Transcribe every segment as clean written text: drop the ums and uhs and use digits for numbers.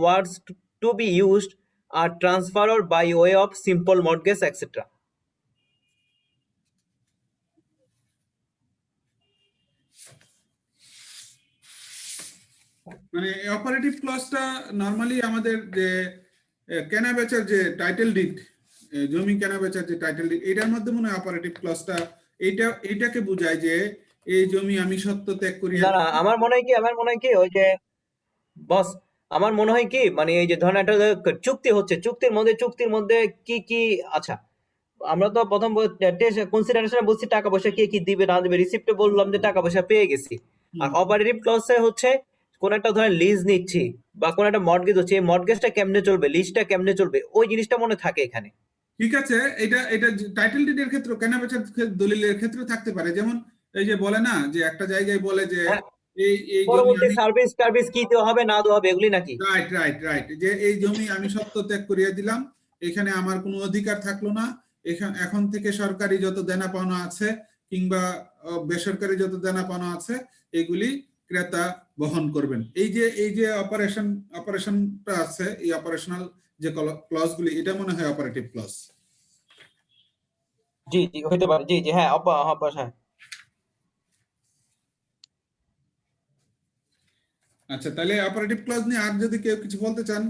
words to be used are transfer or by way of simple mortgage, etc. মানে operative ক্লজটা normally আমাদের যে কেনা বেচার যে টাইটেল ডিড, জমি কেনা বেচার যে টাইটেল ডিড, এটার মধ্যে মনে হয় অপারেটিভ ক্লজটা এইটাকে বোঝায় যে এই জমি আমি সত্ত্ব ত্যাগ করিয়া। না আমার মনে হয় কি ওই যে বস, আমার মনে হয় কি মানে এই যে ধরেন একটা চুক্তি হচ্ছে, চুক্তির মধ্যে কি কি আচ্ছা আমরা তো প্রথম কনসিডারেশনে বলছি টাকা পয়সা কে কি দিবে না দিবে, রিসিপ্টে বললাম যে টাকা পয়সা পেয়ে গেছি। আর অপারেটিভ ক্লজে হচ্ছে কোন একটা ধরেন লিজ নিচ্ছি বা কোন একটা মর্টগেজ হচ্ছে, এই মর্টগেজটা কেমনে চলবে, লিজটা কেমনে চলবে, ওই জিনিসটা মনে থাকে এখানে। ঠিক আছে, এটা টাইটেল ডিডের ক্ষেত্রে, কেনা বেচার দলিলের ক্ষেত্রে থাকতে পারে। যেমন এই যে বলে না যে একটা জায়গায় বলে যে এই জমি পরবর্তী আমি সার্ভিস কি দেওয়া হবে না দেওয়া হবে এগুলি নাকি? রাইট, যে এই জমি আমি সত্ত্ব ত্যাগ করিয়া দিলাম, এখানে আমার কোনো অধিকার থাকলো না, এখন থেকে সরকারি যত দেনা পাওনা আছে কিংবা বেসরকারি যত দেনা পাওনা আছে এগুলি ক্রেতা বহন করবেন। এই যে অপারেশনটা আছে, এই অপারেশনাল যে ক্লজগুলি, এটা মনে হয় অপারেটিভ ক্লজ। জি হতে পারে, জি হ্যাঁ হ্যাঁ। আচ্ছা, তাহলে অপারেটিভ ক্লজ নিয়ে আর যদি কেউ কিছু বলতে চান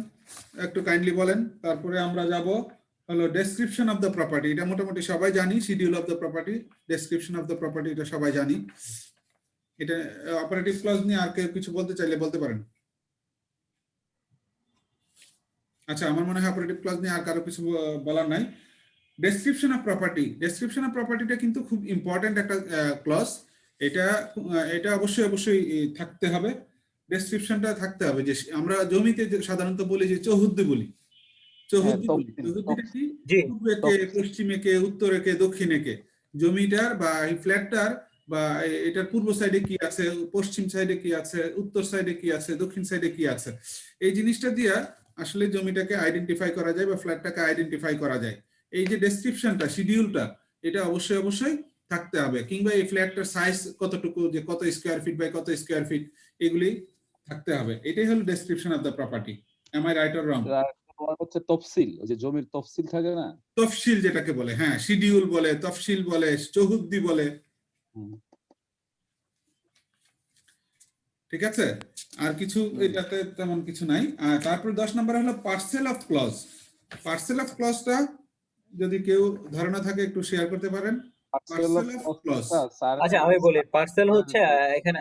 একটু কাইন্ডলি বলেন, তারপরে আমরা যাব হলো ডেসক্রিপশন অফ দ্য প্রপার্টি। এটা মোটামুটি সবাই জানি, schedule of the property, description of the property, এটা সবাই জানি। এটা অপারেটিভ ক্লজ নিয়ে আর কেউ কিছু বলতে চাইলে বলতে পারেন। আচ্ছা, আমার মনে হয় অপারেটিভ ক্লজ নিয়ে আর কারো কিছু বলার নাই। ডেসক্রিপশন অফ প্রপার্টিটা কিন্তু খুব ইম্পর্টেন্ট একটা ক্লজ। এটা অবশ্যই থাকতে হবে, ডেসক্রিপশনটা থাকতে হবে। যে আমরা জমিতে সাধারণত বলি যে চৌহদ্দি বলি, চৌহদ্দিটা কি? পূর্বে কে, পশ্চিমে কে, উত্তরে কে, দক্ষিণে কে, জমিটার বা এই ফ্ল্যাটটার বা এটার পূর্ব সাইডে কি আছে, পশ্চিম সাইডে কি আছে, উত্তর সাইডে কি আছে, দক্ষিণ সাইডে কি আছে, এই জিনিসটা দিয়া আসলে জমিটাকে আইডেন্টিফাই করা যায় বা ফ্ল্যাটটাকে আইডেন্টিফাই করা যায়। এই যে ডেসক্রিপশনটা, শিডিউলটা, এটা অবশ্যই থাকতে হবে। কিংবা এই ফ্ল্যাটটার সাইজ কতটুকু, যে কত স্কয়ার ফিট বাই কত স্কয়ার ফিট, এগুলি থাকতে হবে। এটাই হলো description of the property. Am I right or wrong? হচ্ছে তফসিল, ওই যে জমির তফসিল থাকে না, তফসিল যেটাকে বলে, হ্যাঁ, শিডিউল বলে, তফসিল বলে, চৌহদ্দি বলে। ঠিক আছে, আর কিছু এটাতে তেমন কিছু নাই। আর তারপর 10 নম্বরে হলো parcel of clause. Parcel of ক্লজটা যদি কেউ ধারণা থাকে একটু শেয়ার করতে পারেন। পার্সেল অফ ক্লজ, আচ্ছা আমি বলি, পার্সেল হচ্ছে এখানে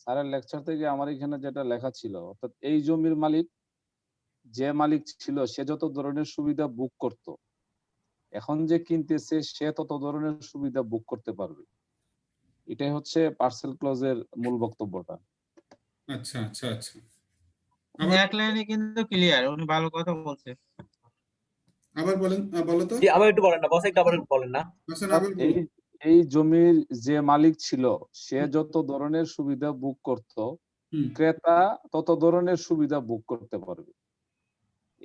স্যারের লেকচার থেকে আমার এখানে যেটা লেখা ছিল, অর্থাৎ এই জমির মালিক যে মালিক ছিল সে যত ধরনের সুবিধা বুক করত, এখন যে কিনতেছে সে তত ধরনের সুবিধা বুক করতে পারবে। এটাই হচ্ছে পার্সেল ক্লজের মূল বক্তব্যটা। আচ্ছা আচ্ছা আচ্ছা, এক লাইনে কিন্তু ক্লিয়ার, উনি ভালো কথা বলছে। আবার বলেন, বলো তো। জি আবার একটু বলেন না বস, একটু আবার বলেন না। এই জমির যে মালিক ছিল সে যত ধরনের সুবিধা বুক করত, ক্রেতা তত ধরনের সুবিধা বুক করতে পারবে।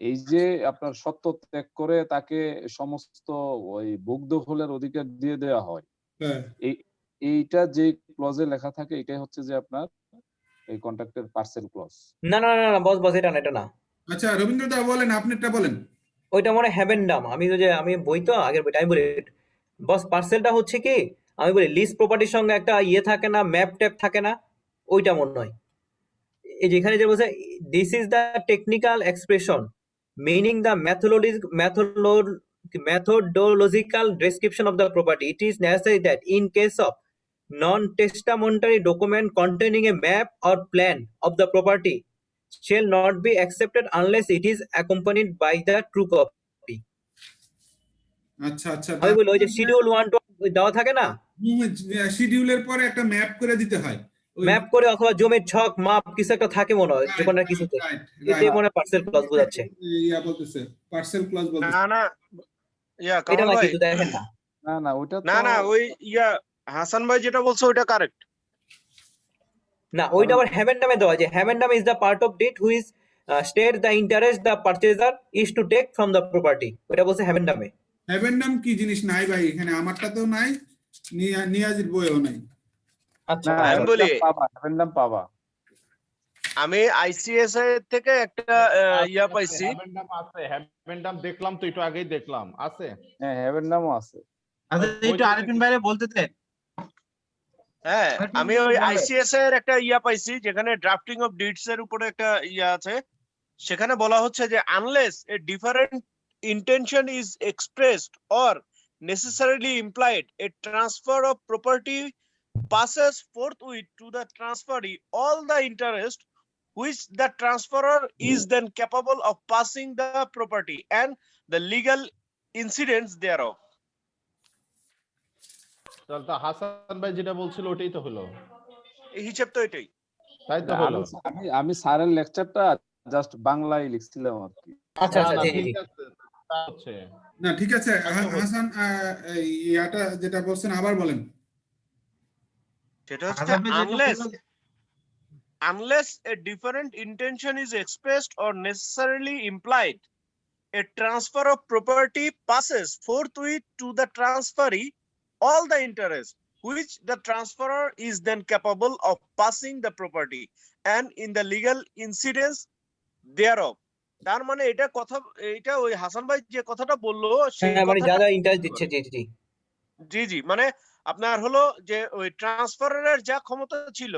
এই যে আপনার সত্ত্ব ত্যাগ করে তাকে সমস্ত ওই বুক দখলের অধিকার দিয়ে দেওয়া হয়, এইটা যে ক্লজে লেখা থাকে এটাই হচ্ছে যে আপনার এই কন্ট্রাক্টের পার্সেল ক্লজ। না বস এটা না। আচ্ছা রবীন্দ্র দা বলেন, আপনিটা বলেন। ওইটা মনে হ্যাভেন্ডাম, আমি বই তো আগের বইটা আমি বলি। বস পার্সেলটা হচ্ছে কি, আমি বলি লিজ প্রপার্টির সঙ্গে একটা ইয়ে থাকে না, ম্যাপ ট্যাপ থাকে না, ওইটা মনে হয়। এই যেখানে যে বলছে this is the technical expression meaning the methodological description of the property. It is necessary that in case of non-testamentary document containing a map or plan of the property shall not be accepted unless it is accompanied by the true copy. আচ্ছা আচ্ছা, আমি বলি ওই যে schedule 1 two দেওয়া থাকে না, শিডিউলের পরে একটা ম্যাপ করে দিতে হয়, ম্যাপ করে অথবা জমির ছক মাপ কিছু একটা থাকে মনে হয় যখন আর কিছুতে, এটাই মনে পার্সেল ক্লজ বোঝাচ্ছে। ইয়া বলতেছে পার্সেল ক্লজ বলতেছে। না ইয়া এটা কামাল না ভাই, কিছু দেখেন না। না ওইটা না ওই ইয়া হাসান ভাই যেটা বলছে ওইটা কারেক্ট না, ওইটা আবার হ্যাভেন্ডামে দেওয়া, যে habendum is the part of deed which state the interest the purchaser is to take from the property, ওইটা বলছে হ্যাভেন্ডামে। হ্যাভেন্ডাম কি জিনিস নাই ভাই এখানে, আমারটাতেও নাই, নিয়াজির বইও নাই। আচ্ছা আমি বলি হ্যাভেন্ডাম পাবা আমি আইসিএসআই থেকে একটা ইয়া পাইছি। হ্যাভেন্ডাম আছে, হ্যাভেন্ডাম দেখলাম তো, একটু আগেই দেখলাম আছে। হ্যাঁ হ্যাভেন্ডামও আছে। আচ্ছা একটু আরিফিন ভাইরে বলতে দেন। হ্যাঁ, আরিফিন আমি ভাই ওই বলেন। আইসিএসআই এর একটা ইয়া পাইছি যেখানে ড্রাফটিং অফ ডিডস এর উপরে একটা ইয়া আছে। সেখানে বলা হচ্ছে যে unless a different intention is expressed or necessarily implied, a transfer of property passes forthwith to the transferee all the interest which the transferor is then capable of passing the property and the legal incidents thereof. তাহলে তো হাসান ভাই যেটা বলছিল ওটাই তো হলো, এই হিসাব তো এটাই। তাই তো হলো। আমি স্যারের লেকচারটা জাস্ট বাংলায় লিখছিলাম আর কি। আচ্ছা আচ্ছা, না, জি জি ঠিক জি। আছে, তা হচ্ছে। না ঠিক আছে হাসান, ইয়াটা যেটা বলছেন আবার বলেন। সেটা হচ্ছে হাসান ভাই যেটা unless বললেন- unless a different intention is expressed or necessarily implied, a transfer of property passes forthwith to the transferee all the interest which the transferor is then capable of passing the property and in the legal incidents thereof. তার মানে এটা ওই হাসান ভাই যে কথাটা বললো সেই হ্যাঁ মানে যা কথাটা, যা ইন্টারেস্ট দিচ্ছে, জি জি জি। জি জি, মানে আপনার হলো যে ওই ট্রান্সফারের যা ক্ষমতা ছিল,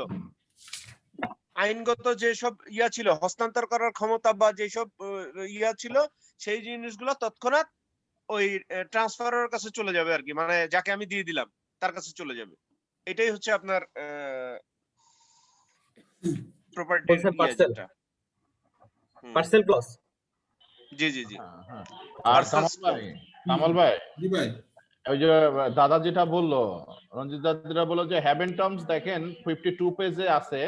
আইনগত যেসব ইয়া ছিল, হস্তান্তর করার ক্ষমতা বা যেসব ইয়া ছিল, সেই জিনিসগুলো তৎক্ষণাৎ ওই ট্রান্সফারের কাছে চলে যাবে আর কি, মানে যাকে আমি দিয়ে দিলাম তার কাছে চলে যাবে। এটাই হচ্ছে আপনার প্রপার্টি বলছে পার্সেল, পার্সেল ক্লজ। জি জি জি। হ্যাঁ, হ্যাঁ। আর কামাল ভাই জি ভাই, ওই যে দাদা যেটা বললো, রঞ্জিত দাদা যেটা বললো যে হ্যাভেন টার্মস দেখেন 52 পেজে আছে,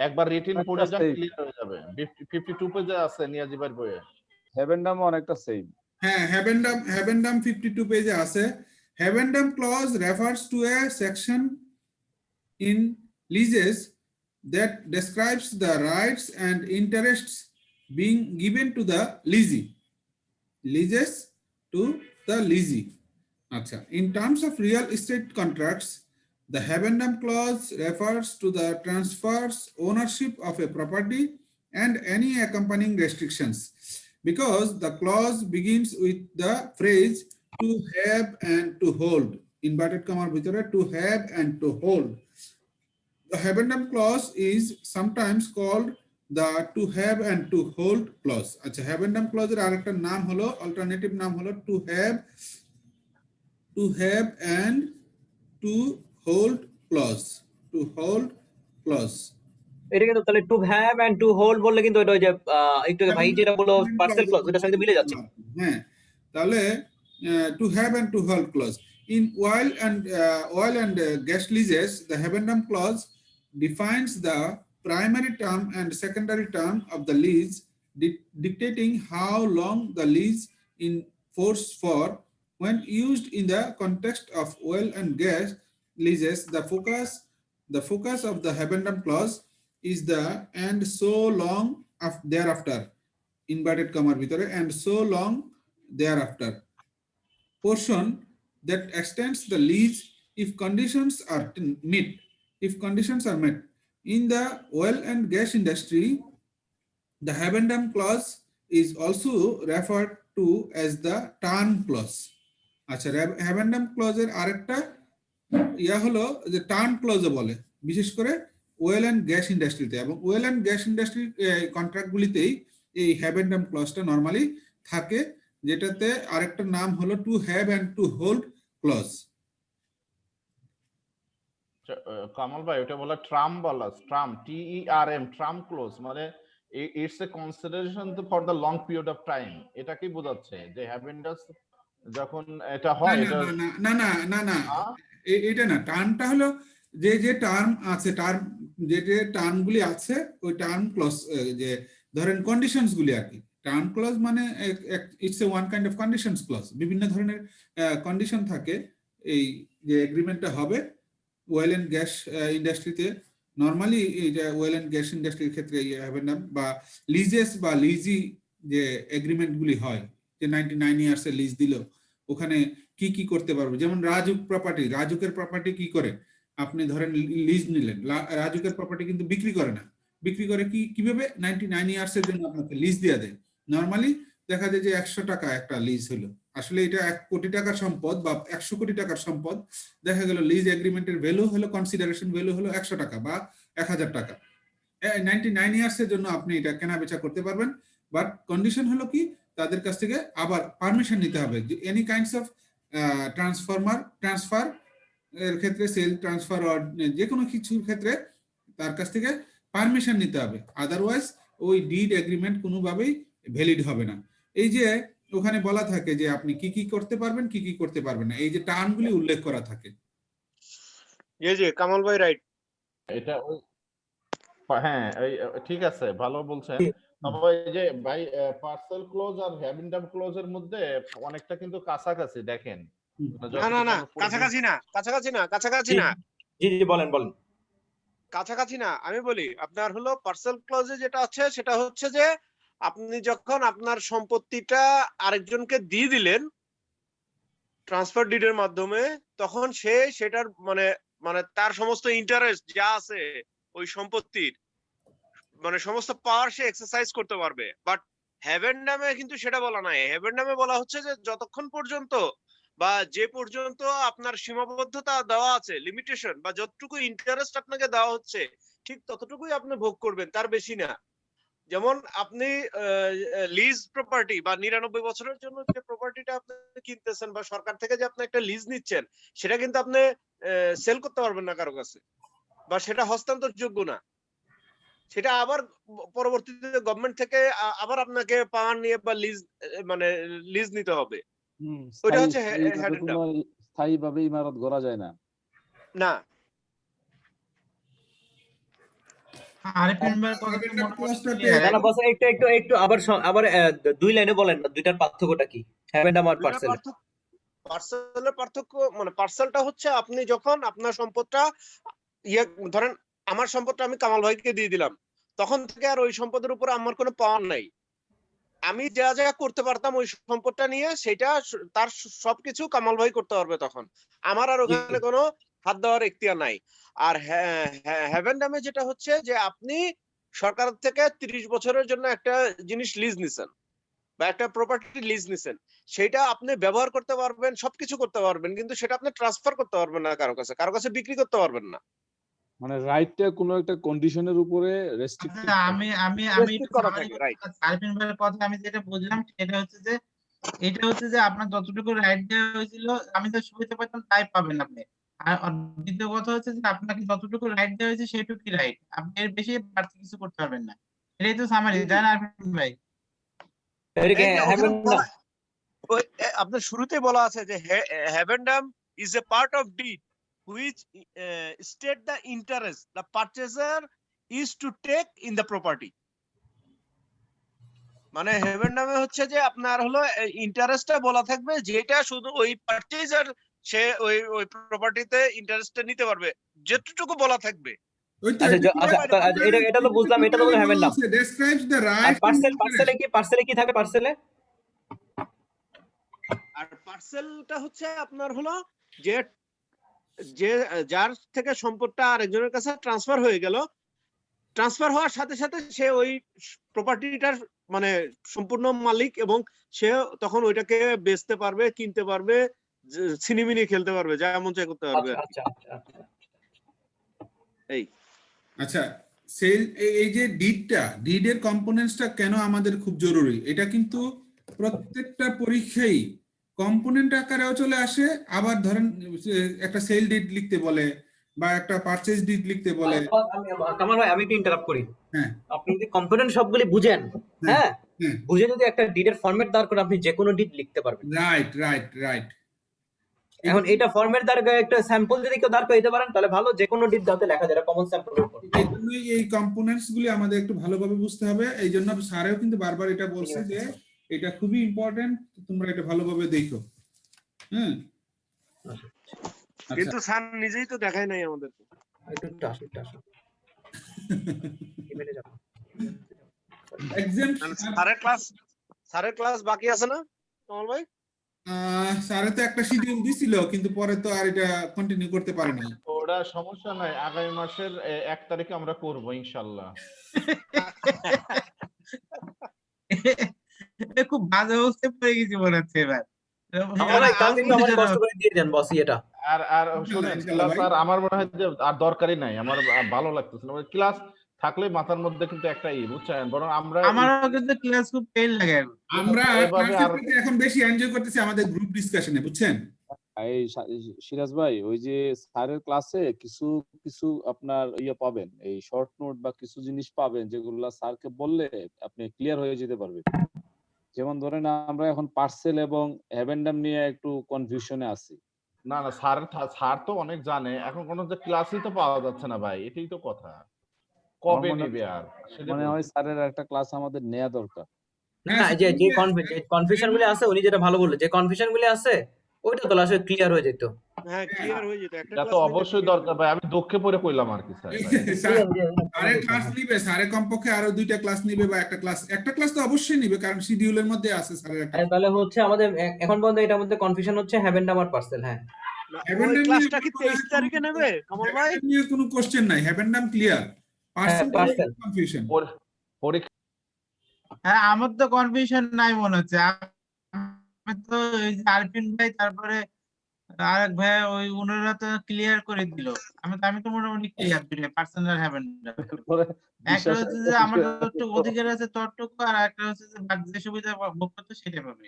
একবার রিটিন পড়ে যান ক্লিয়ার হয়ে যাবে। 52 পেজে আছে নিয়াজি ভাইয়ের বইয়ে। হ্যাভেন্ডামও অনেকটা সেম। হ্যাঁ হ্যাভেন্ডাম 52 পেজে আছে। হ্যাভেন্ডাম clause refers to a section in leases that describes the rights and interests being given to the leasee. Leases to the leasee. Acha. In terms of real estate contracts, the Habendam clause refers to the transfers ownership of a property and any accompanying restrictions, because the clause begins with the phrase to have and to hold, inverted comma bhitere to have and to hold. The Habendam clause is sometimes called the to have and to hold clause. আচ্ছা, Habendam clause এর আরেকটা নাম হলো, alternative নাম হলো to have and to hold clause. To hold clause. এটা কিন্তু তাহলে to have and to hold বললে কিন্তু এটা ওই যে একটু আগে ভাই যেটা বললো পার্সেল ক্লজ, ওটার সঙ্গে মিলে যাচ্ছে। হ্যাঁ, তাহলে to have and to hold clause. In oil and gas leases, the Habendam clause defines the primary term and secondary term of the lease, dictating how long the lease in force for. When used in the context of oil and gas leases, the focus of the Habendam clause is the and so long thereafter, inverted comma bhitere, and so long thereafter portion that extends the lease if conditions are met. In the oil and gas industry, the Habendam clause is also referred to as the term clause. আচ্ছা, Habendam clause এর আরেকটা ইয়া হলো যে term ক্লজও বলে, বিশেষ করে well and gas ইন্ডাস্ট্রিতে, এবং ওয়েল অ্যান্ড গ্যাস ইন্ডাস্ট্রি কন্ট্রাক্টগুলিতেই এই হ্যাভেন্ডাম ক্লজটা নরমালি থাকে, যেটাতে আরেকটা নাম হলো to have and to hold clause. Kamal ভাই ওটা বলা ট্রাম বলা, ট্রাম TERM, ট্রাম ক্লোজ মানে it's a consideration for the long period of time. এটা কি বোঝাচ্ছে যে হ্যাভেন্ডাস যখন এটা হয় এটা না না না না, এটা না, টার্মটা হলো যে টার্ম আছে, টার্ম যে টার্মগুলি আছে ওই টার্ম ক্লজ, যে ধরেন কন্ডিশনস গুলি আর কি। টার্ম ক্লজ মানে it's a one kind of conditions clause. বিভিন্ন ধরনের কন্ডিশন থাকে এই যে এগ্রিমেন্টটা হবে ওয়েল এন্ড গ্যাস ইন্ডাস্ট্রিতে। নরমালি এটা ওয়েল এন্ড গ্যাস ইন্ডাস্ট্রির ক্ষেত্রে হ্যাভেন্ডাম বা লিজেস বা লিজি যে এগ্রিমেন্ট গুলি হয়, যে 99 ইয়ার্স এর লিজ দিল, ওখানে কি কি করতে পারবে, যেমন রাজুকের প্রপার্টি কি করে, আপনি ধরেন লিজ নিলেন, রাজুকের প্রপার্টি কিন্তু বিক্রি করে না, বিক্রি করে কিভাবে 99 ইয়ার্সের জন্য আপনাকে লিজ দিয়ে দেয়। নরমালি দেখা যায় যে 100 টাকা একটা লিজ হলো, আসলে এটা 1 কোটি টাকার সম্পদ বা 100 কোটি টাকার সম্পদ, দেখা গেল লিজ এগ্রিমেন্টের ভ্যালু হলো, কনসিডারেশন ভ্যালু হলো 100 টাকা বা 1000 টাকা। 99 ইয়ার্সের জন্য আপনি এটা কেনা বেচা করতে পারবেন, বাট কন্ডিশন হলো কি তাদের কাছ থেকে আবার পারমিশন নিতে হবে। যে এনি কাইন্ডস অফ ট্রান্সফার এর ক্ষেত্রে, সেল ট্রান্সফার যে কোনো কিছুর ক্ষেত্রে তার কাছ থেকে পারমিশন নিতে হবে, আদারওয়াইজ ওই ডিড এগ্রিমেন্ট কোনোভাবেই ভ্যালিড হবে না। এই যে ওখানে বলা থাকে যে আপনি কি কি করতে পারবেন, কি কি করতে পারবেন না, এই যে টার্মগুলি উল্লেখ করা থাকে। জি কামাল ভাই রাইট। এটা হ্যাঁ ঠিক আছে, ভালো বলছেন। তবে এই যে ভাই পার্সেল ক্লোজ আর হ্যাবিন্ডাম ক্লোজের মধ্যে অনেকটা কিন্তু কাছাকাছি দেখেন। না কাছাকাছি না, কাছাকাছি না। জি বলেন। কাছাকাছি না, আমি বলি আপনার হলো পার্সেল ক্লজে যেটা আছে সেটা হচ্ছে যে আপনি যখন আপনার সম্পত্তিটা আরেকজনকে দিয়ে দিলেন ট্রান্সফার ডিডের মাধ্যমে, তখন সে সেটার মানে তার সমস্ত ইন্টারেস্ট যা আছে ওই সম্পত্তির মানে সমস্ত পাওয়ার সে এক্সারসাইজ করতে পারবে। বাট হ্যাভেন নামে কিন্তু সেটা বলা নাই। হ্যাভেন নামে বলা হচ্ছে যে যতক্ষণ পর্যন্ত বা যে পর্যন্ত আপনার সীমাবদ্ধতা দেওয়া আছে, লিমিটেশন বা যতটুকু ইন্টারেস্ট আপনাকে দেওয়া হচ্ছে ঠিক ততটুকুই আপনি ভোগ করবেন, তার বেশি না। যেমন আপনি লিজ প্রপার্টি বা 99 বছরের জন্য যে প্রপার্টিটা আপনি কিনতেছেন বা সরকার থেকে যে আপনি একটা লিজ নিচ্ছেন, সেটা কিন্তু আপনি সেল করতে পারবেন না কারো কাছে, বা সেটা হস্তান্তরযোগ্য না। সেটা আবার পরবর্তীতে গভর্নমেন্ট থেকে আবার আপনাকে পাওয়ার নিয়ে বা লিজ লিজ নিতে হবে। ওইটা হচ্ছে স্থায়ীভাবে ইমারত গড়া যায় না। আরেফিন ভাইয়ের কথা তো না বস, একটু আবার 2 লাইনে বলেন না, দুইটার পার্থক্যটা কি, হ্যাভেন্ডাম আর পার্সেল? পার্সেলের পার্থক্য পার্সেলটা হচ্ছে আপনি যখন আপনার সম্পদটা ধরেন আমার সম্পদটা আমি কামাল ভাইকে দিয়ে দিলাম, তখন থেকে আর ওই সম্পদের উপর আমার কোনো পাওয়ার নাই। আমি যা করতে পারতাম ওই সম্পদটা নিয়ে, সেটা তার সবকিছু কামাল ভাই করতে পারবে, তখন আমার আর ওখানে কোনো হাত দেওয়ার এখতিয়ার নাই। আর হ্যাভেন্ডামে যেটা হচ্ছে যে আপনি সরকার থেকে 30 বছরের জন্য একটা জিনিস লিজ নিছেন বা একটা প্রপার্টি লিজ নিছেন, সেটা আপনি ব্যবহার করতে পারবেন, সবকিছু করতে পারবেন, কিন্তু সেটা আপনি ট্রান্সফার করতে পারবেন না কারো কাছে বিক্রি করতে পারবেন না। মানে রাইটটা কোনো একটা কন্ডিশনের উপরে রেস্ট্রিক্ট করা থাকে। রাইট, আরেফিন ভাইয়ের কথা আমি যেটা বুঝলাম সেটা হচ্ছে যে এটা হচ্ছে যে আপনার যতটুকু রাইট দেওয়া হয়েছিল আমি তো সুবিধা পাইতাম তাই পাবেন আপনি। আর দ্বিতীয় কথা হচ্ছে যে আপনাকে যতটুকু রাইট দেওয়া হয়েছে সেটুকুই রাইট, আপনি এর বেশি বাড়তি কিছু করতে পারবেন না। এটাই তো সামারি, তাই না আরেফিন ভাই? আপনার শুরুতে বলা আছে যে habendum is a part of deed which state the interest the purchaser is to take in the property। মানে হ্যাভেন্ডামে হচ্ছে যে আপনার হলো ইন্টারেস্টটা বলা থাকবে, যেটা শুধু ওই পারচেজার সে ওই প্রপার্টিতে ইন্টারেস্টটা নিতে পারবে, যেটুকু বলা থাকবে। এটা তো বুঝলাম, এটা তো হ্যাভেন্ডাম। পার্সেলে কি থাকে? আর পার্সেলটা হচ্ছে আপনার হলো যে যার থেকে সম্পদটা আরেকজনের কাছে ট্রান্সফার হয়ে গেল, ট্রান্সফার হওয়ার সাথে সাথে সে ওই প্রপার্টিটার মানে সম্পূর্ণ মালিক, এবং সে তখন ওইটাকে বেচতে পারবে, কিনতে পারবে, ছিনিমিনি খেলতে পারবে, যা মন চায় করতে পারবে। আচ্ছা, সেল এই যে ডিডের কম্পোনেন্টসটা কেন আমাদের খুব জরুরি, এটা কিন্তু প্রত্যেকটা পরীক্ষায় কম্পোনেন্ট আকারেও চলে আসে। আবার ধরেন একটা সেল ডিড লিখতে বলে বা একটা পারচেজ ডিড লিখতে বলে। কামাল ভাই আমি একটু ইন্টারাপ্ট করি। হ্যাঁ, আপনি যদি কম্পোনেন্ট সবগুলি বুঝেন, হ্যাঁ বুঝে যদি একটা ডিডের ফরম্যাট দাঁড় করে আপনি যে কোনো ডিড লিখতে পারবেন। রাইট। এখন এটা ফরম্যাট দাঁড় করে একটা স্যাম্পল যদি কেউ দাঁড় করে দিতে পারেন তাহলে ভালো, যে কোনো ডিড দাঁতে লেখা যায় কমন স্যাম্পলের উপর। এই জন্যই এই কম্পোনেন্টস গুলি আমাদের একটু ভালোভাবে বুঝতে হবে। এই জন্য স্যারেও কিন্তু বারবার এটা বলছে যে এটা খুবই ইম্পর্টেন্ট, তোমরা এটা ভালোভাবে দেখো। কিন্তু স্যার নিজেই তো দেখায় নাই আমাদের। স্যারের ক্লাস বাকি আছে না কমল ভাই? স্যারে তো একটা শিডিউল দিছিল, কিন্তু পরে তো আর এটা কন্টিনিউ করতে পারে নাই। ওটা সমস্যা নাই, আগামী মাসের 1 তারিখে আমরা করব ইনশাল্লাহ। খুব বাজে অবস্থায় পড়ে গেছি মনে হচ্ছে এবার। কামাল ভাই কাল কিন্তু আমার আলহামদুলিল্লাহ। কষ্ট করে দিয়ে দেন বস এটা। আর আর শুনেন, ইনশাল্লাহ ক্লাস ভাই। আর আমার মনে হয় যে আর দরকারই নাই, আমার ভালো লাগতেছে না ক্লাস থাকলে মাথার মধ্যে কিন্তু একটা বুঝছেন, বরং আমরা আমারও কিন্তু ক্লাস খুব পেইন লাগে এখন। আমরা এভাবে ক্লাসের আর থেকে এখন বেশি এনজয় করতেছি আমাদের গ্রুপ ডিসকাশনে, বুঝছেন? এই সিরাজ ভাই, ওই যে স্যারের ক্লাসে কিছু কিছু আপনার পাবেন, এই শর্ট নোট বা কিছু জিনিস পাবেন যেগুলা স্যারকে বললে আপনি ক্লিয়ার হয়ে যেতে পারবেন। যেমন ধরেন আমরা এখন পার্সেল এবং হ্যাভেন্ডাম নিয়ে একটু কনফিউশনে আছি। না না, স্যার তো অনেক জানে, এখন কোনো যে ক্লাসই তো পাওয়া যাচ্ছে না ভাই, এটাই তো কথা। আমার কবে মনে নেবে আর সেটা মনে হয় স্যারের একটা ক্লাস আমাদের নেওয়া দরকার। না না, যে যে কনফিউশন গুলো আছে উনি যেটা ভালো বললেন, যে কনফিউশন গুলো আছে ওইটা তো আসলে ক্লিয়ার হয়ে যেত। হ্যাঁ, ক্লিয়ার হয়ে যেত একটা এটা তো ক্লাস নিলে অবশ্যই clear দরকার হয়ে ভাই, আমি দুঃখে পড়ে কইলাম আর কি স্যার ভাই। স্যারে ক্লাস নিবে, স্যারে কমপক্ষে আরো 2টা ক্লাস নিবে বা একটা ক্লাস তো অবশ্যই নিবে, কারণ শিডিউলের মধ্যে আছে স্যারের একটা। তাহলে হচ্ছে আমাদের এখন পর্যন্ত এটার মধ্যে কনফিউশন হচ্ছে হ্যাভেন্ডাম আর পার্সেল। হ্যাঁ যেত। না, ওই হ্যাভেন্ডাম নিয়ে ক্লাসটা কি 23 তারিখে নেবে কামাল ভাই? হ্যাভেন্ডাম নিয়ে কোনো কোশ্চেন নাই, হ্যাভেন্ডাম ক্লিয়ার, হ্যাঁ পার্সেল পার্সেল। কনফিউশন। পরীক্ষা হ্যাঁ, আমার তো কনফিউশন নাই মনে হচ্ছে। আমি তো ওই যে আরফিন ভাই, তারপরে আরেক ভাই, ওই উনারা তো ক্লিয়ার করে দিল। আমি তো মোটামুটি ক্লিয়ার দিলে পার্সোনাল হ্যাভেন। পরে একটা বিশ্বাস হচ্ছে যে আমার যতটুকু অধিকার আছে ততটুকু, আর একটা হচ্ছে যে বাকি যে সুবিধা ভোগ করতে সেটা পাবে।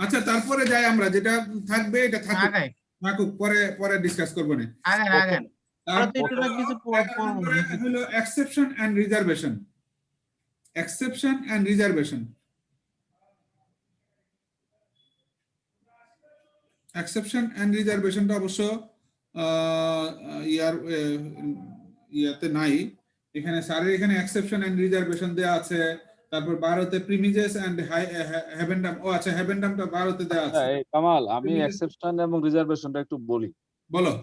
আচ্ছা, তারপরে যাই আমরা, যেটা থাকবে এটা থাকুক, আগাই থাকুক, পরে পরে ডিসকাস করবো না। আগান আগান। আমরা তো একটু না কিছু 11 পড়বো নম্বরে নাকি? হলো exception and reservation. Exception and reservation. Exception and রিজার্ভেশনটা অবশ্য ইয়াতে নাই, এখানে স্যারের এখানে এক্সেপশন এন্ড রিজার্ভেশন দেয়া আছে। তারপর 12তে প্রিমিজেস এন্ড হ্যাভেন্ডাম, ও আচ্ছা হ্যাভেন্ডামটা 12তে দেয়া আচ্ছা, আছে। এই কামাল, আমি এক্সেপশন এবং রিজার্ভেশনটা একটু বলি। বলো।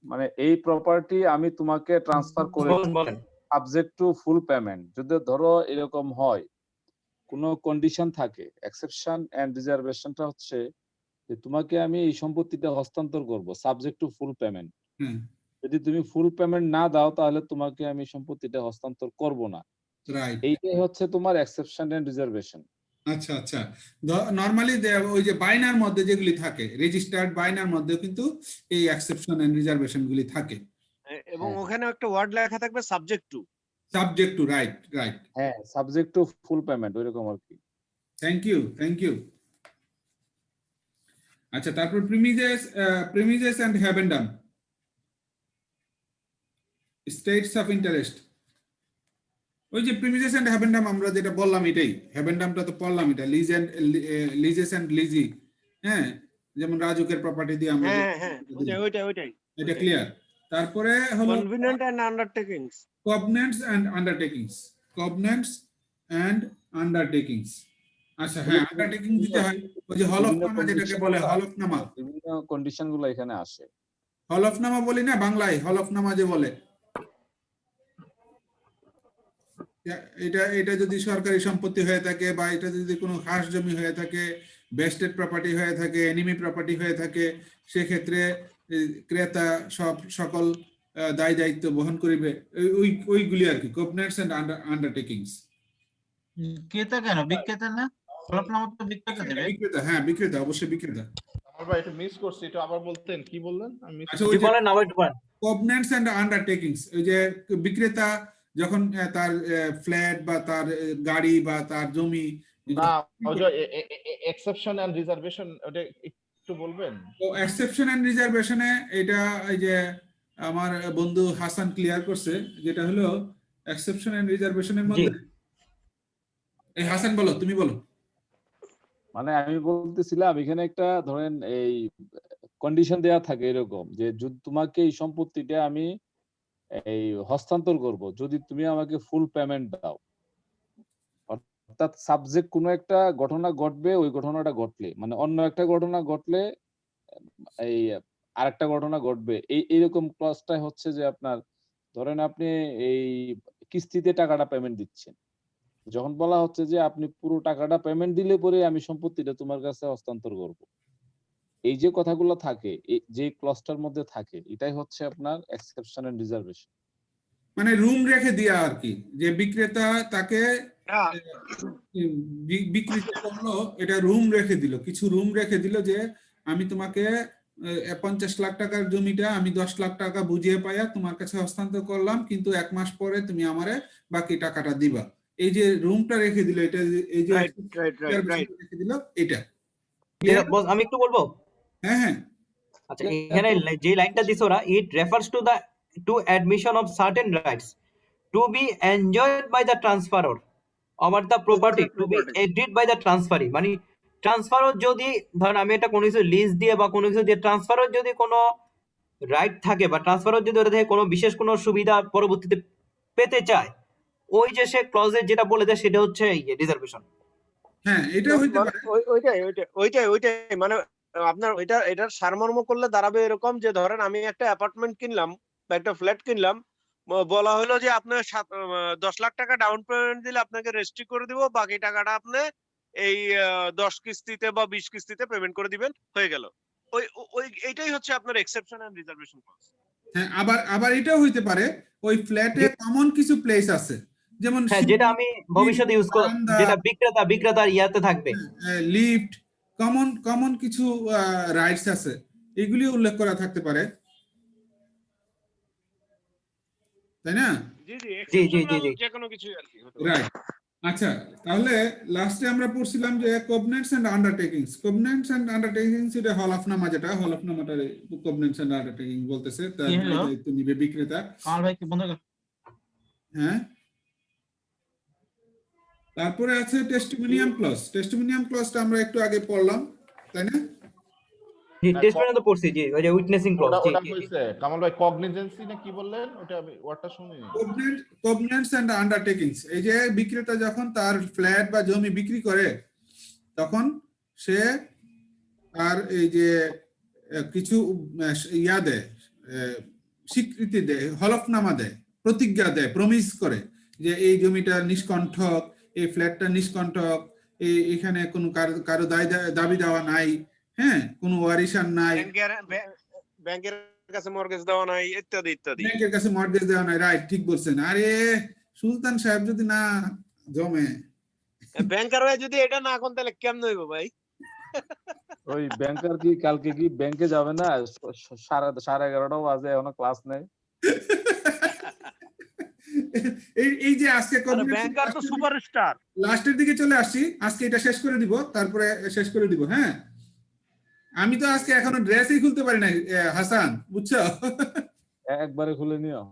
মানে এই প্রপার্টি আমি তোমাকে ট্রান্সফার করে বলেন বলেন। Subject to full payment. যদি ধরো এরকম হয়, কোনো কন্ডিশন থাকে, এক্সেপশন এন্ড রিজার্ভেশনটা হচ্ছে যে তোমাকে আমি এই সম্পত্তিটা হস্তান্তর করব সাবজেক্ট টু ফুল পেমেন্ট। হুম, যদি তুমি ফুল পেমেন্ট না দাও তাহলে তোমাকে আমি সম্পত্তিটা হস্তান্তর করব না। রাইট। এইটাই হচ্ছে তোমার এক্সেপশন এন্ড রিজার্ভেশন। আচ্ছা আচ্ছা, নরমালি ওই যে বাইনার মধ্যে যেগুলি থাকে, রেজিস্টার্ড বাইনার মধ্যে কিন্তু এই এক্সেপশন এন্ড রিজার্ভেশন গুলি থাকে। এবং হ্যাঁ। ওখানে একটা ওয়ার্ড লেখা থাকবে subject to. Subject to, right right. হ্যাঁ, সাবজেক্ট টু ফুল পেমেন্ট ওইরকম আর কি। Thank you, thank you. আচ্ছা, তারপর premises and habendum, states of interest. ওই যে প্রিমিজেস এন্ড হ্যাভেন্ডাম আমরা যেটা বললাম এটাই, হ্যাভেন্ডামটা তো পড়লাম, এটা লিজেস এন্ড লিজি। হ্যাঁ, যেমন রাজুকের প্রপার্টি দিয়ে আমরা হ্যাঁ হ্যাঁ, ওইটাই এটা ক্লিয়ার। তারপরে হলো convenient and undertakings. covenants and undertakings, covenants and undertakings। আচ্ছা হ্যাঁ, আন্ডারটেকিং দিতে হয়, ওই যে হলফনামা যেটাকে বলে, হলফনামা। বিভিন্ন কন্ডিশন গুলো এখানে আসে। হলফনামা বলি না বাংলায়, হলফনামা যে বলে, এটা এটা যদি সরকারি সম্পত্তি হয়ে থাকে, বা এটা যদি কোনো খাস জমি হয়ে থাকে, বেস্টেড প্রপার্টি হয়ে থাকে, এনিমি প্রপার্টি হয়ে থাকে, সেক্ষেত্রে ক্রেতা সকল দায় দায়িত্ব বহন করিবে। ওইগুলি আর কি, কোভেনেন্টস এন্ড আন্ডারটেকিংস। ক্রেতা কেন? বিক্রেতা না? হলফনামা তো বিক্রেতা দেবে। বিক্রেতা, হ্যাঁ বিক্রেতা, অবশ্যই বিক্রেতা। আমার ভাই একটু মিস করছি, একটু আবার বলতেন, কি বললেন? আমি miss আচ্ছা, কি ওই যে বলেন আবার একটু বলেন। covenants and undertakings, ওই যে বিক্রেতা যখন তার ফ্ল্যাট বা তার গাড়ি বা তার জমি, না, ওই যে এক্সেপশন এন্ড রিজার্ভেশন ওটা একটু বলবেন? তো এক্সেপশন এন্ড রিজার্ভেশনে এটা এই যে আমার বন্ধু হাসান ক্লিয়ার করছে, যেটা হলো এক্সেপশন এন্ড রিজার্ভেশনের জি মধ্যে। এই হাসান বলো, তুমি বলো। মানে আমি বলতেছিলাম এখানে একটা ধরেন এই কন্ডিশন দেয়া থাকে এরকম যে যদি তোমাকে এই সম্পত্তিটা আমি এই হস্তান্তর করব যদি তুমি আমাকে ফুল পেমেন্ট দাও। অর্থাৎ সাবজেক্ট কোনো একটা ঘটনা ঘটবে, ওই ঘটনাটা ঘটলে মানে অন্য একটা ঘটনা ঘটলে এই আরেকটা ঘটনা ঘটবে, এইরকম ক্লজটা হচ্ছে যে আপনার ধরেন আপনি এই কিস্তিতে টাকাটা পেমেন্ট দিচ্ছেন, যখন বলা হচ্ছে যে আপনি পুরো টাকাটা পেমেন্ট দিলে পরে আমি সম্পত্তিটা তোমার কাছে হস্তান্তর করব, এই যে কথাগুলো থাকে, যে ক্লজটার মধ্যে থাকে, এটাই হচ্ছে আপনার এক্সেপশন এন্ড রিজার্ভেশন। মানে রুম রেখে দেওয়া আর কি, যে বিক্রেতা তাকে হ্যাঁ, বিক্রিত করলো, এটা রুম রেখে দিল, কিছু রুম রেখে দিল যে আমি তোমাকে 50 লাখ টাকার জমিটা আমি 10 লাখ টাকা বুঝিয়ে পাইয়া তোমার কাছে হস্তান্তর করলাম, কিন্তু 1 মাস পরে তুমি আমারে বাকি টাকাটা দিবা। এই যে রুমটা রেখে দিল, এটা এই যে রাইট রাইট রাইট রাইট। রেখে দিল, এটা যেটা বস আমি একটু বলবো। হ্যাঁ হ্যাঁ আচ্ছা, এখানে যে লাইনটা দিছে ওরা, it refers to admission of certain rights to be enjoyed by the transferor over the property to be agreed by the transferee. মানে ট্রান্সফারর যদি ধরেন আমি একটা কোনো কিছু লিজ দিয়ে বা কোনো কিছু দিয়ে ট্রান্সফারর যদি কোনো রাইট থাকে বা ট্রান্সফারর যদি ওটা থেকে কোনো বিশেষ কোনো সুবিধা পরবর্তীতে পেতে চায়, ওই যে সে ক্লজে যেটা বলে দেয় সেটা হচ্ছে রিজার্ভেশন। হ্যাঁ, এটা হইতে মানে পারে। ওইটাই মানে আপনার এটার সারমর্ম করলে দাঁড়াবে এরকম যে ধরেন আমি একটা অ্যাপার্টমেন্ট কিনলাম বা একটা ফ্ল্যাট কিনলাম, বলা হলো যে আপনার 10 লাখ টাকা ডাউন পেমেন্ট দিলে আপনাকে রেজিস্ট্রি করে দিব, বাকি টাকাটা আপনি এই 10 কিস্তিতে বা 20 কিস্তিতে পেমেন্ট করে দিবেন, হয়ে গেল। ওই ওই এইটাই হচ্ছে আপনার এক্সেপশন এন্ড রিজার্ভেশন ক্লজ। হ্যাঁ, আবার এটাও হইতে পারে ওই ফ্ল্যাটে কমন কিছু প্লেস আছে, যেমন হ্যাঁ, যেটা আমি ভবিষ্যতে ইউজ করব, যেটা বিক্রেতার ইয়াতে থাকবে। লিফট, কমন কিছু রাইটস আছে, এগুলি উল্লেখ করা থাকতে পারে, তাই না? জি জি, জি জি এক্সেপশনাল জি। যে কোনো কিছুই আর কি হতে পারে। রাইট। আচ্ছা, তাহলে লাস্টে আমরা পড়ছিলাম যে কোভেনেন্টস এন্ড আন্ডারটেকিংস। কোভেনেন্টস এন্ড আন্ডারটেকিংস এটা হলফনামা, যেটা হলফনামাটা কোভেনেন্টস এন্ড আন্ডারটেকিং বলতেছে, তার কি হলো? দায়িত্ব নিবে বিক্রেতা। কামাল ভাই কি বন্ধ কর? হ্যাঁ, তারপরে আছে টেস্টিমোনিয়াম ক্লজ। টেস্টিমোনিয়াম ক্লজটা আমরা একটু আগে পড়লাম, তাই না? জি, টেস্টমেন্টে তো পড়ছি, জি, ওই যে উইটনেসিং ক্লজ। জি ওটা জি জি। হইছে কামাল ভাই, কগনিজেন্সি না কি বললেন, ওটা আমি ওয়ার্ডটা শুনিনি। কোভেনেন্টস এন্ড আন্ডারটেকিংস, এই যে বিক্রেতা যখন তার ফ্ল্যাট বা জমি বিক্রি করে, তখন সে তার এই যে কিছু ইয়া দেয়, স্বীকৃতি দেয়, হলফনামা দেয়, প্রতিজ্ঞা দেয়, প্রমিস করে যে এই জমিটা নিষ্কণ্ঠক, এই ফ্ল্যাটটা নিষ্কণ্ঠক, এখানে কোনো কারো দাবি দেওয়া নাই, হ্যাঁ, কোনো ওয়ারিশান নাই, ব্যাংকের কাছে মর্গেজ দেওয়া নাই, ইত্যাদি ইত্যাদি। ব্যাংকের কাছে মর্টগেজ দেওয়া নাই। রাইট, ঠিক বলছেন। আরে সুলতান সাহেব যদি না জমে, ব্যাংকার হয়ে যদি এটা না কোন তাহলে কেমন হইব ভাই? ওই ব্যাংকার কি কালকে কি ব্যাংকে যাবে না? 11:30 বাজে, এখনো ক্লাস নেই। এই যে আজকে আরে ব্যাংকার তো সুপারস্টার। লাস্টের দিকে চলে আসছি, আজকে এটা শেষ করে দিব, তারপরে শেষ করে দিব। হ্যাঁ, আমি তো আজকে এখনো ড্রেসই খুলতে পারি না, হাসান, বুঝছো? একবারে খুলে নিও।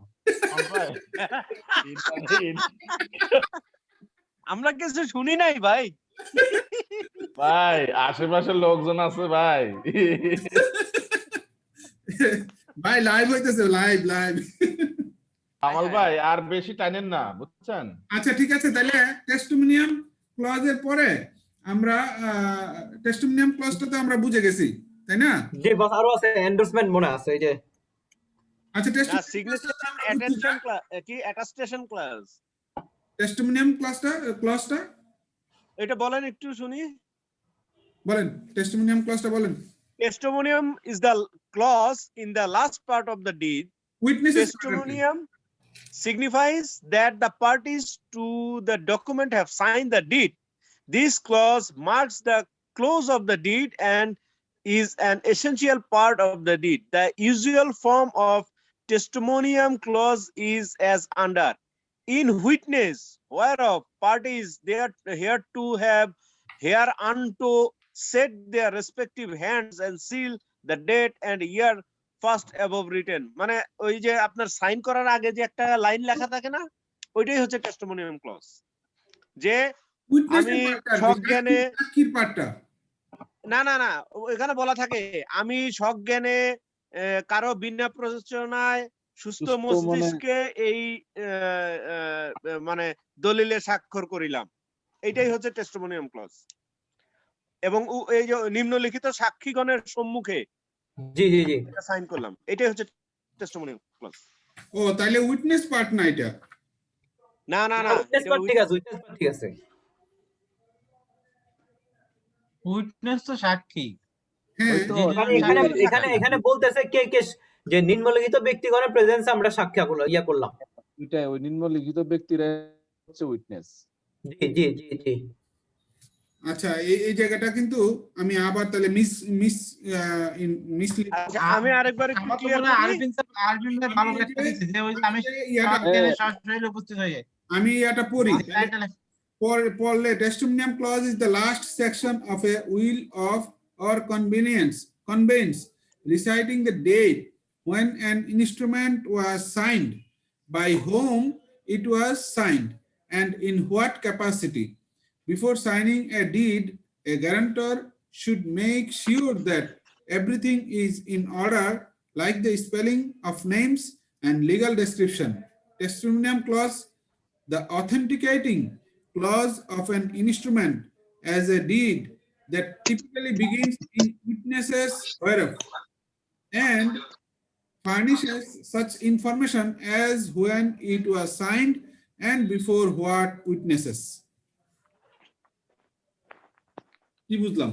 আমরা কিছু শুনি নাই ভাই। ভাই আশেপাশে লোকজন আছে ভাই। ভাই লাইভ হইতেছে, লাইভ লাইভ। কামাল ভাই আর বেশি টাইনেন না, বুঝছেন? আচ্ছা, ঠিক আছে, তাহলে টেস্টিমোনিয়াম ক্লজের পরে আমরা টেস্টিমোনিয়াম ক্লজটা তো আমরা বুঝে গেছি, তাই না? জি বস, আরো আছে এন্ডোর্সমেন্ট মনে আছে, এই যে। আচ্ছা, না, সিগনেচার অ্যাটেনশন কি অ্যাটাস্টেশন ক্লাস। টেস্টিমোনিয়াম ক্লজটা এটা বলেন একটু শুনি। বলেন, টেস্টিমোনিয়াম ক্লজটা বলেন। Testimonium is the clause in the last part of the deed. Witnesses Testimonium signifies that the parties to the document have signed the deed. This clause marks the close of the deed and is an essential part of the deed. The usual form of testimonium clause is as under: in witness whereof parties there here to have hereunto set their respective hands and seal the date and year first above written. মানে ওই যে আপনার sign করার আগে যে একটা line লেখা থাকে না, ওইটাই হচ্ছে টেস্টিমোনিয়াম ক্লজ। যে আমি সজ্ঞানে, সাক্ষীর পার্টটা, না না না, এখানে বলা থাকে আমি সজ্ঞানে কারো বিনা প্ররোচনায় সুস্থ মস্তিষ্কে এই মানে দলিলে স্বাক্ষর করিলাম, এটাই হচ্ছে টেস্টিমোনিয়াম ক্লজ। এবং এই যে নিম্নলিখিত সাক্ষীগণের সম্মুখে জি জি জি। এটা সাইন করলাম, এটাই হচ্ছে টেস্টিমোনিয়াল ক্লজ। ও তাহলে উইটনেস পার্ট না এটা? না না না, উইটনেস পার্ট ঠিক আছে, উইটনেস পার্ট ঠিক আছে। উইটনেস তো সাক্ষী। হ্যাঁ ওই তো মানে এই এখানে যে এখানে এখানে বলতেছে কে কে যে নিম্নলিখিত ব্যক্তিগণের প্রেজেন্স আমরা সাক্ষী করলাম। ওইটাই, ওই নিম্নলিখিত ব্যক্তিরা হচ্ছে উইটনেস। জি জি জি জি। আচ্ছা, এই জায়গাটা কিন্তু আমি আবার তাহলে মিস আচ্ছা, আমি আরেকবার একটু আমার তো ক্লিয়ার মনে হয় করি। আরবিন ভাই ভালো ব্যাখ্যা দিচ্ছে যে ওই যে আমি ইয়াটা সমাজজ্ঞানের সশরীরে উপস্থিত হয়ে আমি এটা পড়ি টাইটেল পড়লে testimonium clause is the last section of a will of or conveyance reciting the date when an instrument was signed, by whom it was signed, and in what capacity. Before signing a deed, a guarantor should make sure that everything is in order, like the spelling of names and legal description. Testimonium clause, the authenticating clause of an instrument as a deed that typically begins in witnesses whereof and furnishes such information as when it was signed and before what witnesses. কি বুঝলাম?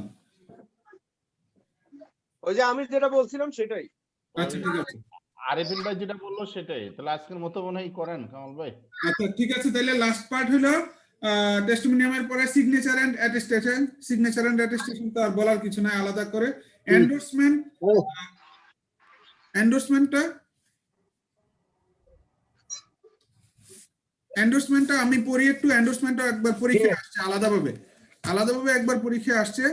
ওই যে আমি যেটা বলছিলাম সেটাই। আচ্ছা ঠিক আছে, আরিফিন ভাই যেটা বললো সেটাই, তাহলে আজকের মতো মনে হয় করেন কামাল ভাই। আচ্ছা ঠিক আছে, তাহলে লাস্ট পার্ট হলো টেস্টিমোনিয়ামের পরে signature and attestation. Signature and attestation তো আর বলার কিছু নাই, আলাদা করে এন্ডোর্সমেন্ট। এন্ডোর্সমেন্টটা আমি পড়ি একটু। এন্ডোর্সমেন্টটা একবার পরীক্ষায় আসছে আলাদাভাবে একবার পরীক্ষায় আসছে।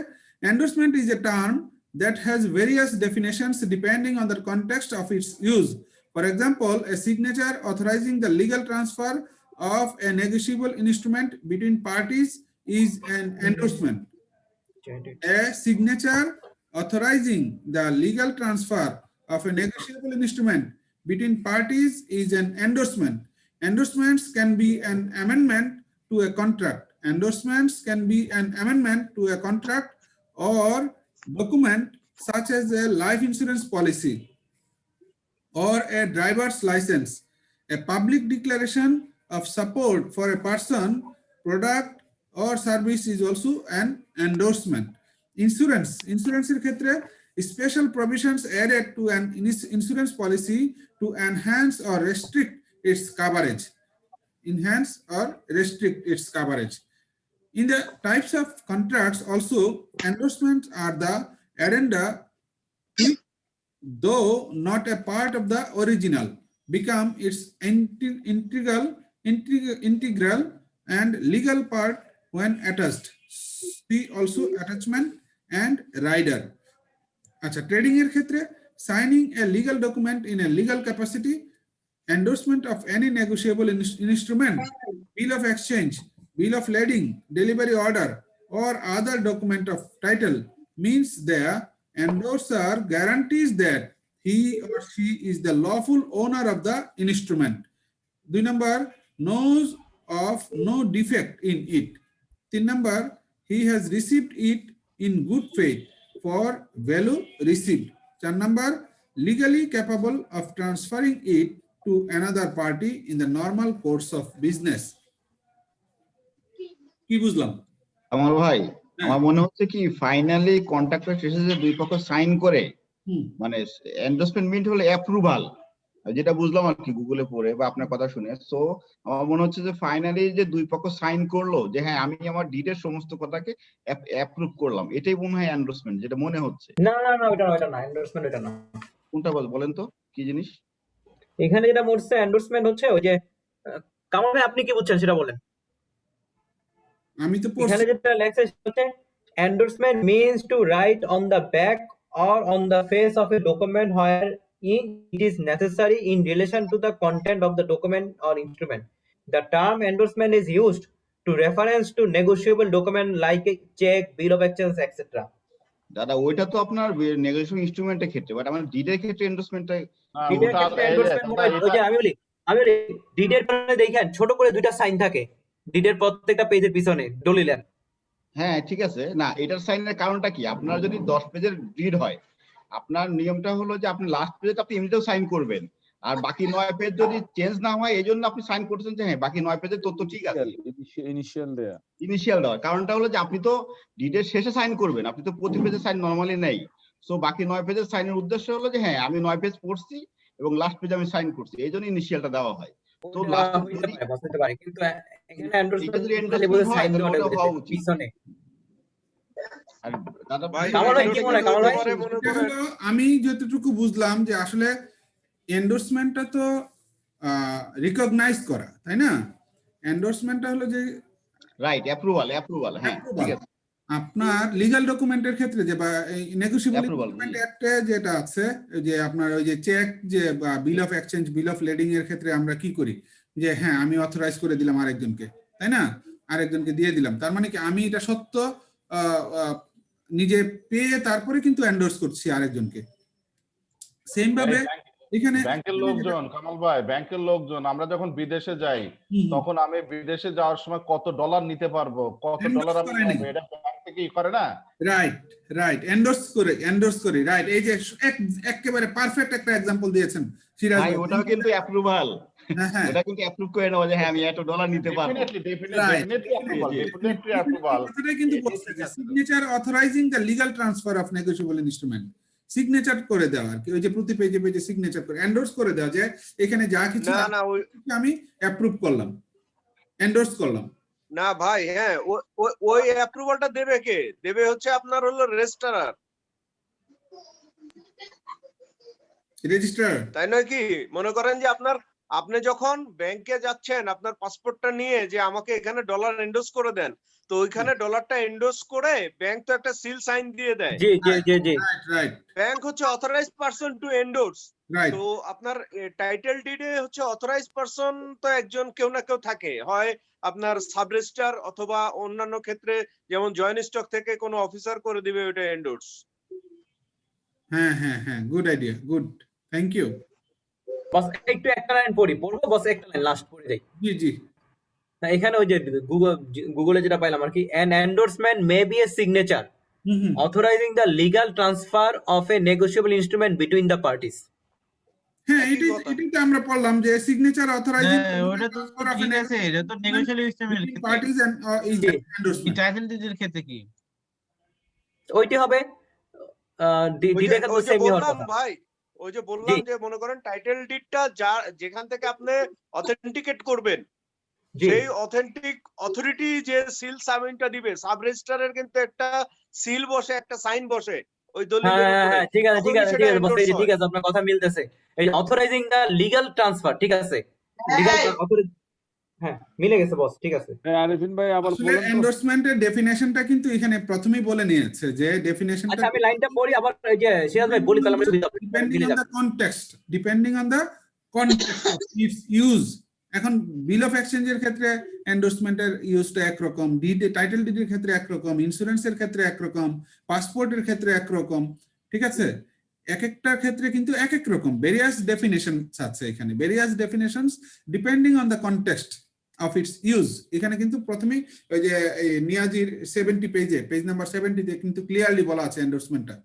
Endorsement is a term that has various definitions depending on the context of its use. For example, a signature authorizing the legal transfer of a negotiable instrument between parties is an endorsement. A signature authorizing the legal transfer of a negotiable instrument between parties is an endorsement. Endorsements can be an amendment to a contract. Endorsements can be an amendment to a contract or document such as a life insurance policy or a driver's license. A public declaration of support for a person, product or service is also an endorsement. Insurance এর ক্ষেত্রে special provisions added to an insurance policy to enhance or restrict its coverage. In the types of contracts also, endorsements are the addenda which, though not a part of the original, become its integral and legal part when attached. See also attachment and rider. আচ্ছা, trading এর ক্ষেত্রে signing a legal document in a legal capacity, endorsement of any negotiable instrument, bill of exchange, bill of lading, delivery order, or other document of title means the endorser guarantees that he or she is the lawful owner of the instrument. 2 number, knows of no defect in it. 3 number, he has received it in good faith for value received. 4 number, legally capable of transferring it to another party in the normal course of business. কি বুঝলাম? আমার ভাই, আমার মনে হচ্ছে কি finally contractor শেষে যে দুই পক্ষ সাইন করে, মানে এন্ডোর্সমেন্ট মিন্ট হলো অ্যাপ্রুভাল, যেটা বুঝলাম আর কি গুগলে পড়ে বা আপনার কথা শুনে। সো আমার মনে হচ্ছে যে ফাইনালি যে দুই পক্ষ সাইন করলো যে হ্যাঁ আমি আমার ডিডের সমস্ত কথাকে অ্যাপ্রুভ করলাম, এটাই মনে হয় এন্ডোর্সমেন্ট, যেটা মনে হচ্ছে। না না না, ওটা না, এন্ডোর্সমেন্ট এটা না। কোনটা বলেন তো কি জিনিস? এখানে যেটা বলছে এন্ডোর্সমেন্ট হচ্ছে ওই যে কামাল ভাই, আপনি কি বুঝছেন সেটা বলেন। আমি তো এখানে যেটা লেখা হচ্ছে endorsement means to write on the back or on the face of a document where it is necessary in relation to the content of the document or instrument. The term endorsement is used to reference to negotiable document like a check, bill of exchange, etc. দাদা ওইটা তো আপনার negotiation ইনস্ট্রুমেন্টের ক্ষেত্রে, but আমার ডিডের ক্ষেত্রে এন্ডোর্সমেন্টটা ডিডের ক্ষেত্রে endorsement মনে হয় ওই যে আমি বলি ডিডের পরে দেখেন ছোট করে দুইটা সাইন থাকে ডিডের প্রত্যেকটা পেজের পিছনে দলিলের। হ্যাঁ ঠিক আছে, না এটার সাইনের কারণটা কি? আপনার যদি 10 পেজের ডিড হয়, আপনার নিয়মটা হলো যে আপনি লাস্ট পেজে আপনি এমনিতেও সাইন করবেন, আর বাকি 9 পেজ যদি চেঞ্জ না হয় এই জন্য আপনি সাইন করতেছেন যে হ্যাঁ বাকি 9 পেজের তথ্য ঠিক আছে, ইনিশিয়াল দেওয়া। কারণটা হলো যে আপনি তো ডিডের শেষে সাইন করবেন, আপনি তো প্রতি পেজে সাইন নরমালি নেই। সো বাকি 9 পেজের সাইনের উদ্দেশ্য হলো যে হ্যাঁ আমি 9 পেজ পড়ছি এবং লাস্ট পেজে আমি সাইন করছি, এই জন্য ইনিশিয়ালটা দেওয়া হয়। তো ওটা লাস্ট হইতে যদি পারে, বস হইতে পারে, কিন্তু এখানে এটা এন্ডোর্সমেন্ট যদি খালি এন্ডোর্সমেন্ট বলে হয় সাইন তাহলে দেওয়াটা ওটা হওয়া বুঝাইছে উচিত। পিছনে। আর দাদা ভাই কামাল ভাই কি এটা মনে হয়, কিন্তু কামাল হতে ভাই? পারে, মনে এটা করেন হলো আমি যতটুকু বুঝলাম যে আসলে এন্ডোর্সমেন্টটা তো রিকগনাইজ করা, তাই না? এন্ডোর্সমেন্টটা হলো যে রাইট, অ্যাপ্রুভাল হ্যাঁ ঠিক approval। আছে, আপনার লিগ্যাল ডকুমেন্টের ক্ষেত্রে যে বা নেগোশিয়েবল Approval, ইনস্ট্রুমেন্ট জি। অ্যাক্টে যেটা আছে, যে আপনার ওই যে চেক যে বা bill of exchange, bill of lading এর ক্ষেত্রে আমরা কি করি যে হ্যাঁ আমি অথরাইজ করে দিলাম আরেকজনকে, তাই না? আরেকজনকে দিয়ে দিলাম, তার মানে কি আমি এটা সত্য নিজে পেয়ে তারপরে কিন্তু এন্ডোর্স করছি আরেকজনকে। সেম ভাবে এখানে ব্যাংকের লোকজন, কামাল ভাই, ব্যাংকের লোকজন, আমরা যখন বিদেশে যাই তখন আমি বিদেশে যাওয়ার সময় কত ডলার নিতে পারবো, কত ডলার আমি পাবো, এটা ব্যাংক থেকে করে না? রাইট রাইট, এন্ডোর্স করে রাইট। এই যে একেবারে পারফেক্ট একটা এক্সাম্পল দিয়েছেন সিরাজ ভাই ভাই। ওটাও কিন্তু অ্যাপ্রুভাল, হ্যাঁ ওটা কিন্তু অ্যাপ্রুভ করে নেওয়া যে হ্যাঁ আমি এত ডলার নিতে পারবো। Definitely approval. কথাটাই কিন্তু বলছে যে signature authorising the legal transfer of negotiable instrument, signature করে দেওয়া আর কি, ওই যে প্রতি পেজে পেজে সিগনেচার করে এন্ডোর্স করে দেওয়া যে এখানে যা কিছু না না ওই আমি অ্যাপ্রুভ করলাম, এন্ডোর্স করলাম। না ভাই, হ্যাঁ ওই অ্যাপ্রুভালটা দেবে কে? দেবে হচ্ছে আপনার হলো রেজিস্ট্রার, রেজিস্ট্রার। তাই নয় কি? মনে করেন যে আপনি যখন ব্যাংকে যাচ্ছেন আপনার পাসপোর্টটা নিয়ে যে আমাকে এখানে ডলার এন্ডোর্স করে দেন, তো ওইখানে ডলারটা এন্ডোর্স করে ব্যাংক তো একটা সিল সাইন দিয়ে দেয়। জি জি জি জি। রাইট ব্যাংক হচ্ছে authorised person to endorse. Right. তো আপনার টাইটেল ডিডে হচ্ছে অথরাইজড পারসন তো একজন কেউ না কেউ থাকে, হয় আপনার সাব রেজিস্ট্রার অথবা অন্যান্য ক্ষেত্রে যেমন জয়েন্ট স্টক থেকে কোনো অফিসার করে দিবে ওটা এন্ডোর্স। হ্যাঁ হ্যাঁ হ্যাঁ, good idea, good, thank you. Boss একটু একটা লাইন পড়বো বস, একটা লাইন লাস্ট পড়ে যাই। জি জি। না এখানে ওই যে গুগলে যেটা পাইলাম আর কি, an endorsement may be a signature authorizing the legal transfer of a negotiable instrument between the parties. হ্যাঁ একই কথা। এটাই তো আমরা পড়লাম যে সিগনেচার অথরাইজিং হ্যাঁ, ওটা তো ঠিক আছে, এটা তো নেগোশিয়েবল ইনস্ট্রুমেন্টের ক্ষেত্রে। পার্টিজ এন্ড ইজ জি। এন্ডোর্সমেন্ট। টাইটেল ডিডের ক্ষেত্রে কি? ওইটি হবে ডিডের ক্ষেত্রে ওই যে সেমই হওয়ার বললাম কথা। ভাই, ওই যে বললাম যে মনে করেন টাইটেল ডিডটা যেখান থেকে আপনি অথেন্টিকেট করবেন, জি সেই অথেন্টিক অথরিটি যে সিল সাইনটা দিবে, সাব রেজিস্ট্রারের কিন্তু একটা সিল বসে, একটা সাইন বসে ওই হ্যাঁ দলিলের হ্যাঁ উপরে, হ্যাঁ, ঠিক আছে ঠিক তখনই আছে সেটা ঠিক আছে বস, এই এন্ডোর্স যে ঠিক হয়। আছে, আপনার কথা মিলতেছে। এই অথরাইজিং দ্য লিগ্যাল ট্রান্সফার, ঠিক আছে, লিগ্যাল হ্যাঁ মিলে গেছে বস, ঠিক আছে। আরিফিন ভাই আবার আসলে বলেন তো। এন্ডোর্সমেন্টের ডেফিনেশনটা কিন্তু এখানে প্রথমেই বলে নিয়েছে যে ডেফিনেশনটা আচ্ছা আমি লাইনটা পড়ি আবার, এই যে সিরাজ ভাই বলি তাহলে আমরা ডিপেন্ডিং মিলে অন যাবে। The context, depending on the context of its use. এখন বিল অফ এক্সচেঞ্জের ক্ষেত্রে এন্ডোর্সমেন্টের ইউজটা একরকম, টাইটেল ডিডের ক্ষেত্রে একরকম, ইন্স্যুরেন্সের ক্ষেত্রে একরকম, পাসপোর্টের ক্ষেত্রে একরকম, ঠিক আছে? এক একটার ক্ষেত্রে কিন্তু এক এক রকম ভেরিয়াস ডেফিনেশনস আছে এখানে, various definitions depending on the context of its use. এখানে কিন্তু প্রথমেই ওই যে নিয়াজির 70 পেজে, পেজ নাম্বার 70 তে কিন্তু ক্লিয়ারলি বলা আছে এন্ডোর্সমেন্টটা,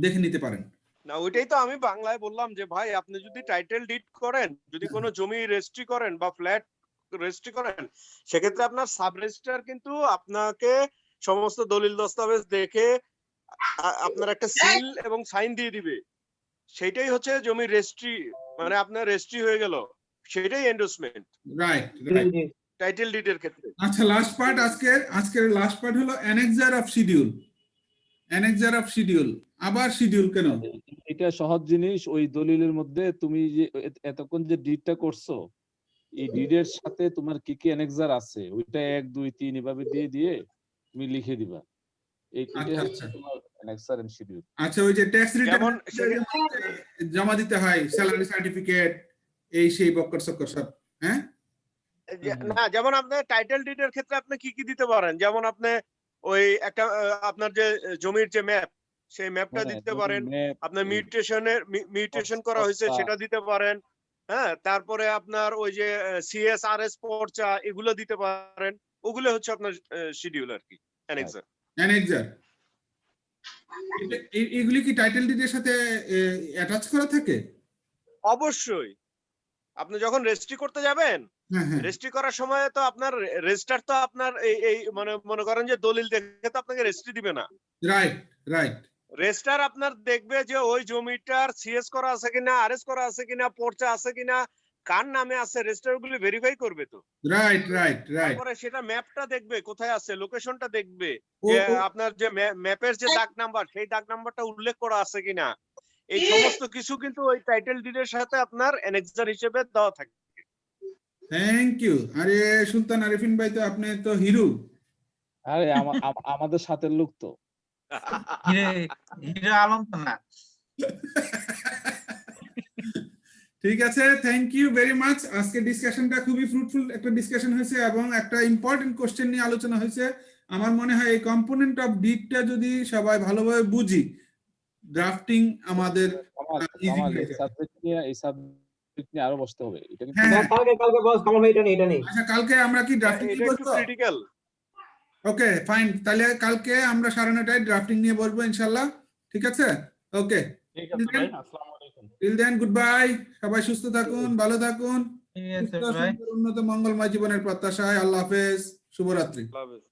দেখে নিতে পারেন। না ওইটাই তো আমি বাংলায় বললাম যে ভাই আপনি যদি টাইটেল ডিড করেন, যদি কোনো জমি রেজিস্ট্রি করেন বা ফ্ল্যাট রেজিস্ট্রি করেন, সেক্ষেত্রে আপনার সাব রেজিস্ট্রার কিন্তু আপনাকে সমস্ত দলিল দস্তাবেজ দেখে আপনার একটা সিল এবং সাইন দিয়ে দিবে, সেটাই হচ্ছে জমির রেজিস্ট্রি, মানে আপনার রেজিস্ট্রি হয়ে গেল, সেটাই এন্ডোর্সমেন্ট রাইট জি রাইট। জি। টাইটেল ডিডের ক্ষেত্রে। আচ্ছা লাস্ট পার্ট, আজকের লাস্ট পার্ট হলো annexure of schedule. Annexure of schedule, আবার শিডিউল কেন? এটা সহজ জিনিস, ওই দলিলের মধ্যে তুমি যে এতক্ষণ যে ডিডটা করছো, এই ডিডের সাথে তোমার কি কি অ্যানেক্সার আছে ওইটা 1 2 3 এভাবে দিয়ে দিয়ে তুমি লিখে দিবা। এটাই আচ্ছা হচ্ছে আচ্ছা তোমার অ্যানেক্সার এন্ড শিডিউল। আচ্ছা, ওই যে ট্যাক্স যেমন রিটার্ন জমা দিতে হয়, স্যালারি সার্টিফিকেট, এই সেই বক্কর সক্কর সব, হ্যাঁ? না যেমন আপনি টাইটেল ডিডের ক্ষেত্রে আপনি কি কি দিতে পারেন, যেমন আপনি ওই একটা আপনার যে জমির যে ম্যাপ, সেই ম্যাপটা দিতে পারেন, আপনার মিউটেশন করা হয়েছে সেটা দিতে পারেন, হ্যাঁ, তারপরে আপনার ওই যে সিএসআরএস পর্চা এগুলো দিতে পারেন, ওগুলো হচ্ছে আপনার শিডিউল আর কি, অ্যানেক্সার। অ্যানেক্সার এগুলি কি টাইটেল ডিডের সাথে অ্যাটাচ করা থাকে? অবশ্যই আপনি যখন রেজিস্ট্রি করতে যাবেন, হ্যাঁ হ্যাঁ রেজিস্ট্রি করার সময় তো আপনার রেজিস্টার তো আপনার এই মানে মনে করেন যে দলিল দেখে তো আপনাকে রেজিস্ট্রি দিবে না। রাইট রাইট রেজিস্টার আপনার দেখবে যে ওই জমিটার সিএস করা আছে কিনা, আরএস করা আছে কিনা, পর্চা আছে কিনা, কার নামে আছে, রেজিস্টার গুলি ভেরিফাই করবে তো। রাইট রাইট রাইট তারপরে সেটা ম্যাপটা দেখবে কোথায় আছে, লোকেশনটা দেখবে ও যে ও, আপনার যে ম্যাপের যে দাগ নাম্বার, সেই দাগ নাম্বারটা উল্লেখ করা আছে কিনা। এই সমস্ত কিছু কিন্তু ওই টাইটেল ডিডের সাথে আপনার অ্যানেক্সার হিসেবে দেওয়া থাকে। Thank you. আরে সুলতান আরিফিন ভাই তো আপনি তো হিরো। আরে আমাদের সাথে লোক তো। হিরো আলম তো না। ঠিক আছে, থ্যাংক ইউ ভেরি মাচ। আজকে ডিসকাশনটা খুবই ফ্রুটফুল একটা ডিসকাশন হয়েছে এবং একটা ইম্পর্টেন্ট কোশ্চেন নিয়ে আলোচনা হয়েছে। আমার মনে হয় এই কম্পোনেন্ট অফ ডিডটা যদি সবাই ভালোভাবে বুঝি, ড্রাফটিং আমাদের ইজি হয়ে যাবে। এই সাবজেক্ট নিয়ে আরো বসতে হবে, এটা কিন্তু হ্যাঁ কালকে বস কামাল ভাই এটা নেই। আচ্ছা, কালকে আমরা কি ড্রাফটিং এটা নিয়ে একটু বসবো? ক্রিটিক্যাল। ওকে ফাইন, তাহলে কালকে আমরা 9:30টায় ড্রাফটিং নিয়ে বসবো ইনশাআল্লাহ। ঠিক আছে, ওকে। ঠিক আছে ভাই, আসসালামু আলাইকুম। Till then good bye. সবাই সুস্থ থাকুন, ভালো থাকুন। ঠিক আছে সুস্থ ভাই। সুন্দর উন্নত মঙ্গলময় জীবনের প্রত্যাশায় আল্লাহ হাফেজ, শুভরাত্রি। আল্লাহ হাফেজ।